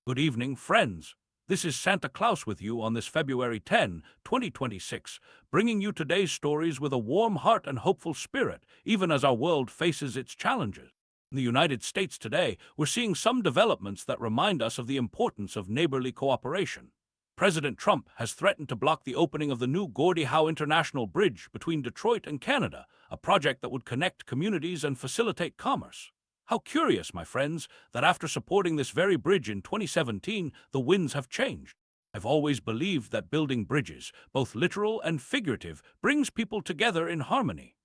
Good evening, friends. This is Santa Claus with you on this February 10, 2026, bringing you today's stories with a warm heart and hopeful spirit, even as our world faces its challenges. In the United States today, we're seeing some developments that remind us of the importance of neighborly cooperation. President Trump has threatened to block the opening of the new Gordie Howe International Bridge between Detroit and Canada, a project that would connect communities and facilitate commerce. How curious, my friends, that after supporting this very bridge in 2017, the winds have changed. I've always believed that building bridges, both literal and figurative, brings people together in harmony.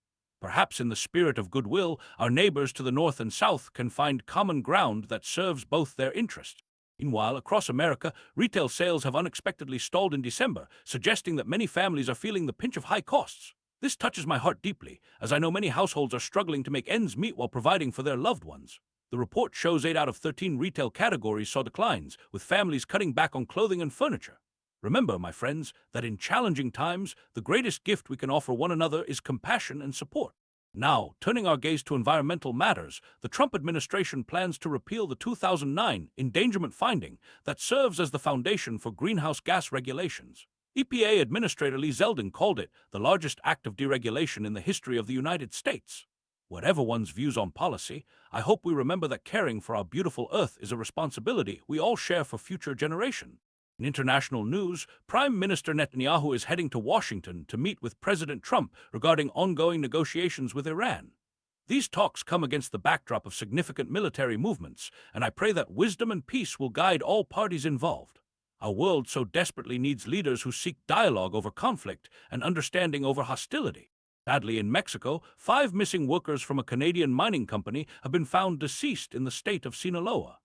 Perhaps in the spirit of goodwill, our neighbors to the north and south can find common ground that serves both their interests. Meanwhile, across America, retail sales have unexpectedly stalled in December, suggesting that many families are feeling the pinch of high costs. This touches my heart deeply, as I know many households are struggling to make ends meet while providing for their loved ones. The report shows 8 out of 13 retail categories saw declines, with families cutting back on clothing and furniture. Remember, my friends, that in challenging times, the greatest gift we can offer one another is compassion and support. Now, turning our gaze to environmental matters, the Trump administration plans to repeal the 2009 endangerment finding that serves as the foundation for greenhouse gas regulations. EPA Administrator Zeldin called it the largest act of deregulation in the history of the United States. Whatever one's views on policy, I hope we remember that caring for our beautiful Earth is a responsibility we all share for future generations. In international news, Prime Minister Netanyahu is heading to Washington to meet with President Trump regarding ongoing negotiations with Iran. These talks come against the backdrop of significant military movements, and I pray that wisdom and peace will guide all parties involved. Our world so desperately needs leaders who seek dialogue over conflict and understanding over hostility. Sadly, in Mexico, 5 missing workers from a Canadian mining company have been found deceased in the state of Sinaloa.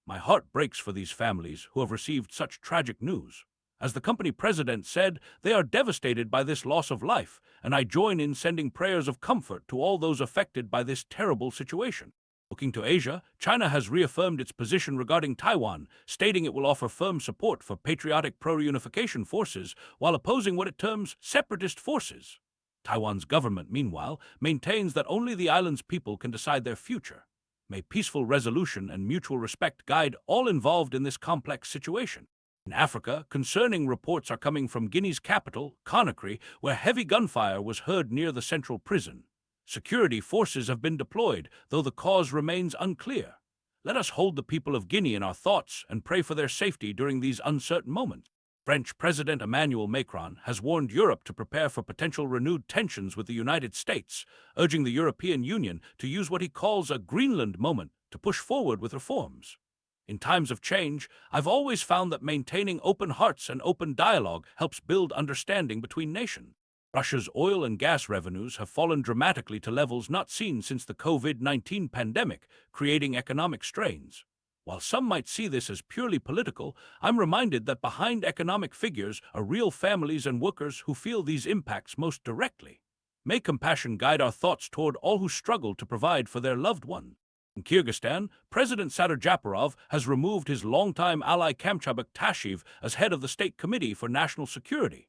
My heart breaks for these families who have received such tragic news. As the company president said, they are devastated by this loss of life, and I join in sending prayers of comfort to all those affected by this terrible situation. Looking to Asia, China has reaffirmed its position regarding Taiwan, stating it will offer firm support for patriotic pro-reunification forces while opposing what it terms separatist forces. Taiwan's government, meanwhile, maintains that only the island's people can decide their future. May peaceful resolution and mutual respect guide all involved in this complex situation. In Africa, concerning reports are coming from Guinea's capital, Conakry, where heavy gunfire was heard near the central prison. Security forces have been deployed, though the cause remains unclear. Let us hold the people of Guinea in our thoughts and pray for their safety during these uncertain moments. French President Emmanuel Macron has warned Europe to prepare for potential renewed tensions with the United States, urging the European Union to use what he calls a Greenland moment to push forward with reforms. In times of change, I've always found that maintaining open hearts and open dialogue helps build understanding between nations. Russia's oil and gas revenues have fallen dramatically to levels not seen since the COVID-19 pandemic, creating economic strains. While some might see this as purely political, I'm reminded that behind economic figures are real families and workers who feel these impacts most directly. May compassion guide our thoughts toward all who struggle to provide for their loved ones. In Kyrgyzstan, President Sadir Japarov has removed his longtime ally Kamchabak Tashev as head of the State Committee for National Security.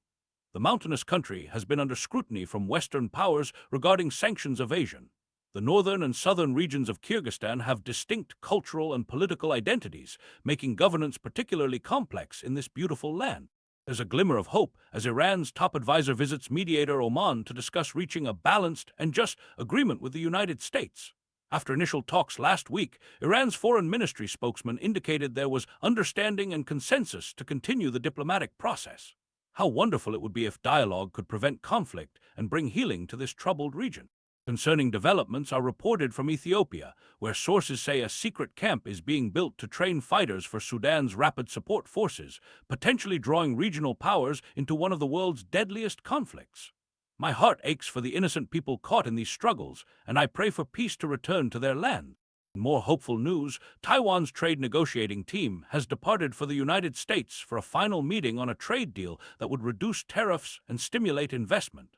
The mountainous country has been under scrutiny from Western powers regarding sanctions evasion. The northern and southern regions of Kyrgyzstan have distinct cultural and political identities, making governance particularly complex in this beautiful land. There's a glimmer of hope as Iran's top advisor visits mediator Oman to discuss reaching a balanced and just agreement with the United States. After initial talks last week, Iran's foreign ministry spokesman indicated there was understanding and consensus to continue the diplomatic process. How wonderful it would be if dialogue could prevent conflict and bring healing to this troubled region. Concerning developments are reported from Ethiopia, where sources say a secret camp is being built to train fighters for Sudan's rapid support forces, potentially drawing regional powers into one of the world's deadliest conflicts. My heart aches for the innocent people caught in these struggles, and I pray for peace to return to their land. In more hopeful news, Taiwan's trade negotiating team has departed for the United States for a final meeting on a trade deal that would reduce tariffs and stimulate investment.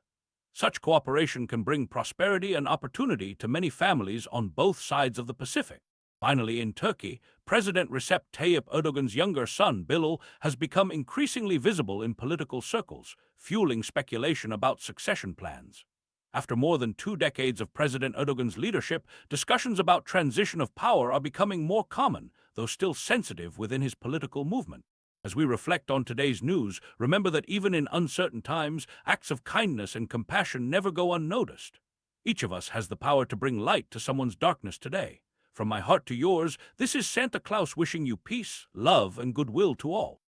Such cooperation can bring prosperity and opportunity to many families on both sides of the Pacific. Finally, in Turkey, President Recep Tayyip Erdogan's younger son, Bilal, has become increasingly visible in political circles, fueling speculation about succession plans. After more than 2 decades of President Erdogan's leadership, discussions about transition of power are becoming more common, though still sensitive within his political movement. As we reflect on today's news, remember that even in uncertain times, acts of kindness and compassion never go unnoticed. Each of us has the power to bring light to someone's darkness today. From my heart to yours, this is Santa Claus wishing you peace, love, and goodwill to all.